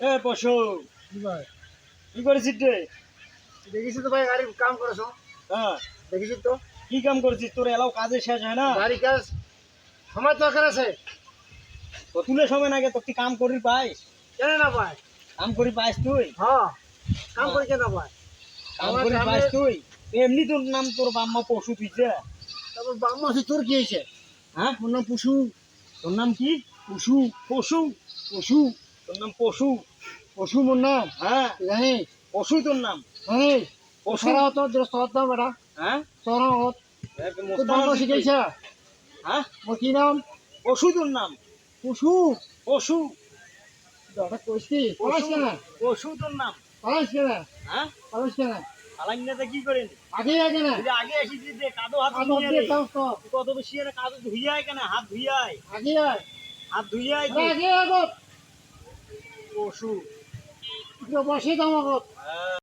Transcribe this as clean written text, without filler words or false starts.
এ পশু কি ভাই কি করেছিস রে? দেখিস তো ভাই গাড়ির কাম করেছো? হ্যাঁ, দেখিস তো কি কাম করেছিস? তোর এলাও কাজে শেষ হয় না? গাড়ি কাজ সময় দরকার আছে। তো তুলে সময় নাগে তোর কি কাম করি পাইস? কেন না ভাই? কাম করি পাইস তুই? হ্যাঁ কাম করে কেন ভাই? কাম আমার করি সামনে- পাইস তুই? এমনি তোর নাম তোর বাম্মা পশু তুইছে? তারপর বাম্মা আছে তোর কি হয়েছে? হ্যাঁ, মোর নাম পুষু। তোর নাম কি? পুষু পশু? পশু তোর নাম পশু? পশু মোর নাম হ্যাঁ, জানিস? পশু তোর নাম? জানিস পশু? সরা হতো সর দাম বেটা হ্যাঁ, সরা হত তোর মোস্তান বাম্মা আছিস তুই? শিখাইছে? হ্যাঁ, মোর কি নাম? পশু তোর নাম? পুষু। পশু? দাদা কইছি পালাস পশু? কেন? পশু তোর নাম? পালাস কেন? হ্যাঁ, পালাস কেন? আলাইনাতে কি করেন? আগে আগে না তুই যে আগে এসেছিস যে কাদো হাত আমার ধুইয়া দিয়ে রে। তাও তো তুই কত বেশি এর কাদো ধুইয়াই কেন? হাত ধুইয়াই, আগে আয় হাত ধুইয়াই তুই। আগে আগত পশু। বসে দাম আগত হ্যাঁ।